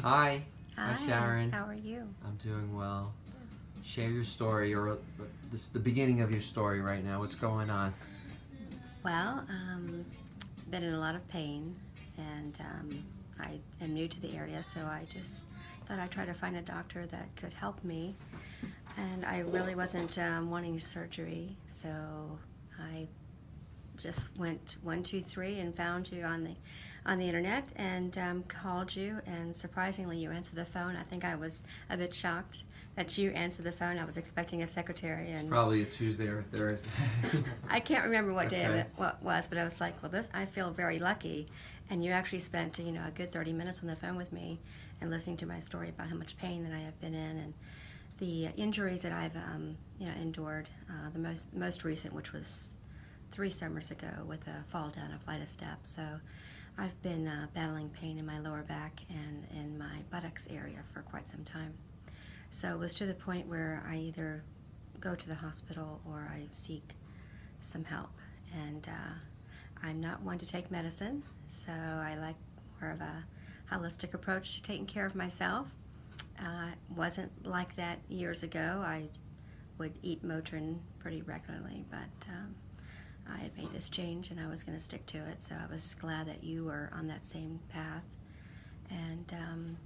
Hi. Hi, Sharon. how are you? I'm doing well. Share your story, or the beginning of your story right now. What's going on? Well, been in a lot of pain, and I am new to the area, so I just thought I'd try to find a doctor that could help me. And I really wasn't wanting surgery, so I just went 1, 2, 3 and found you on the internet and called you. And surprisingly, you answered the phone. I think I was a bit shocked that you answered the phone. I was expecting a secretary, and It's probably a Tuesday or Thursday. I can't remember what day Okay. it was, but I was like, well, this I feel very lucky. And you actually spent a good 30 minutes on the phone with me and listening to my story about how much pain that I have been in and the injuries that I've endured. The most recent, which was 3 summers ago, with a fall down a flight of steps. So I've been battling pain in my lower back and in my buttocks area for quite some time. So it was to the point where I either go to the hospital or I seek some help. And I'm not one to take medicine, so I like more of a holistic approach to taking care of myself. Wasn't like that years ago. I would eat Motrin pretty regularly, but I had made this change and I was going to stick to it, so I was glad that you were on that same path. And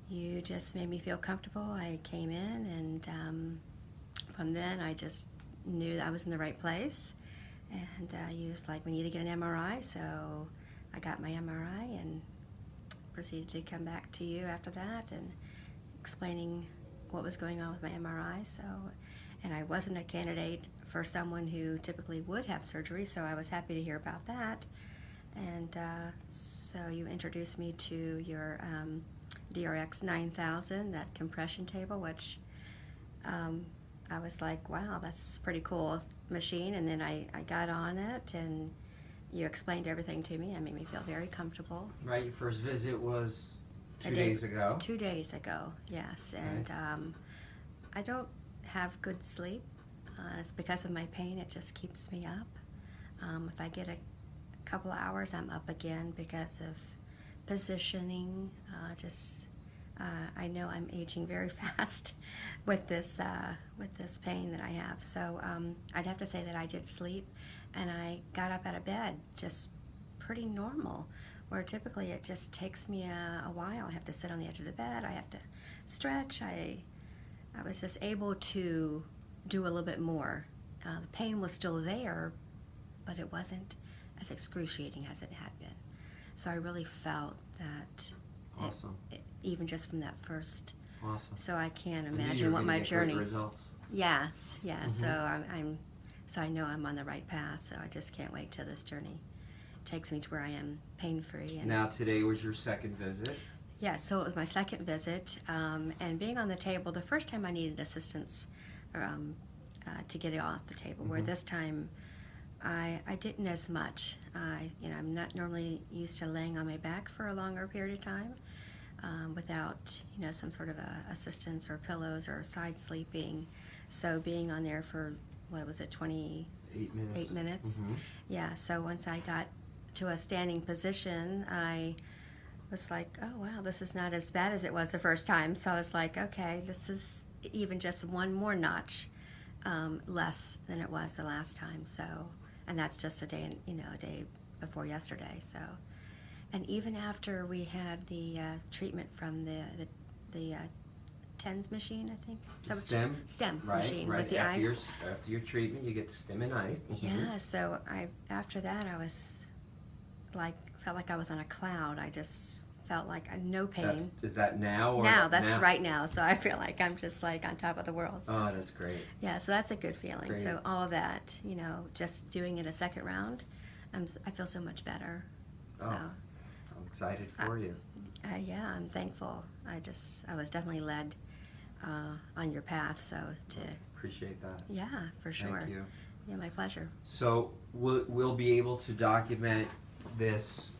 you just made me feel comfortable. I came in, and from then I just knew that I was in the right place. And you was like, we need to get an MRI, so I got my MRI and proceeded to come back to you after that and explaining what was going on with my MRI. So, and I wasn't a candidate for someone who typically would have surgery, so I was happy to hear about that. And so you introduced me to your DRX 9000, that compression table, which I was like, wow, that's a pretty cool machine. And then I got on it, and you explained everything to me. It made me feel very comfortable. Right, your first visit was 2 days ago. 2 days ago, yes. Okay. And I don't have good sleep. It's because of my pain. It just keeps me up. If I get a couple of hours, I'm up again because of positioning. I know I'm aging very fast with this pain that I have. So I'd have to say that I did sleep, and I got up out of bed just pretty normal, where typically it just takes me a while. I have to sit on the edge of the bed. I have to stretch. I was just able to do a little bit more. The pain was still there, but it wasn't as excruciating as it had been. So I really felt that. Awesome. Even just from that first. Awesome. So I can't You knew you imagine were what gonna my get journey. great results. Yes. Mhm. So so I know I'm on the right path. So I just can't wait till this journey takes me to where I am pain-free. Now today was your second visit. Yeah. So it was my second visit, and being on the table. The first time I needed assistance to get it off the table. Where this time I didn't as much. I'm not normally used to laying on my back for a longer period of time without some sort of assistance or pillows or side sleeping. So being on there for 28 minutes. Mm-hmm. Yeah. So once I got to a standing position, I was like, oh wow, this is not as bad as it was the first time. So I was like, okay, this is even just one more notch less than it was the last time. So, and that's just a day before yesterday. So, and even after we had the treatment from the TENS machine, I think. STEM Right, machine right. with the After ice. after your treatment, you get stim and ice. Mm-hmm. Yeah. So after that I was felt like I was on a cloud. I just felt like no pain. Is that now? Or That's now? right now. So I feel like I'm just like on top of the world. So. Oh, that's great. Yeah, so that's a good feeling. Great. So all of that, just doing it a second round, I feel so much better. Oh, So I'm excited for you. yeah, I'm thankful. I was definitely led on your path. So Appreciate that. yeah, for sure. Thank you. Yeah, my pleasure. So we'll be able to document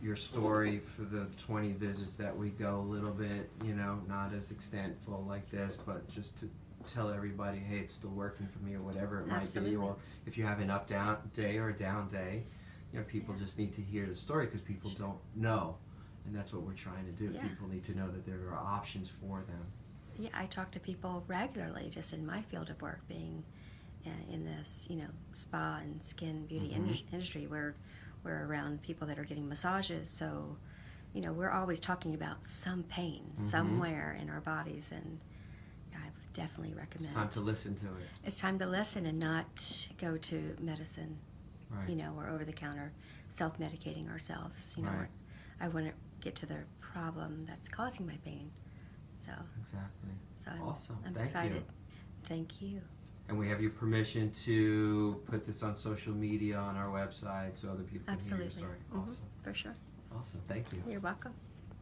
your story for the 20 visits that we go a little bit, not as extentful like this, but just to tell everybody, hey, it's still working for me, or whatever it might Absolutely. be. Or if you have an up down day or a down day, people just need to hear the story, because people don't know. And that's what we're trying to do. Yeah. People need to know that there are options for them. Yeah, I talk to people regularly just in my field of work, being in this, spa and skin beauty industry, where we're around people that are getting massages. So, we're always talking about some pain somewhere in our bodies, and I would definitely recommend. It's time to listen to it. It's time to listen and not go to medicine, Right. or over-the-counter self-medicating ourselves. Right. I want to get to the problem that's causing my pain. So Exactly. So Awesome. I'm Thank excited. you. Thank you. And we have your permission to put this on social media, on our website, so other people can hear your Absolutely. story. Mhm, Awesome. For sure. Awesome. Thank you. You're welcome.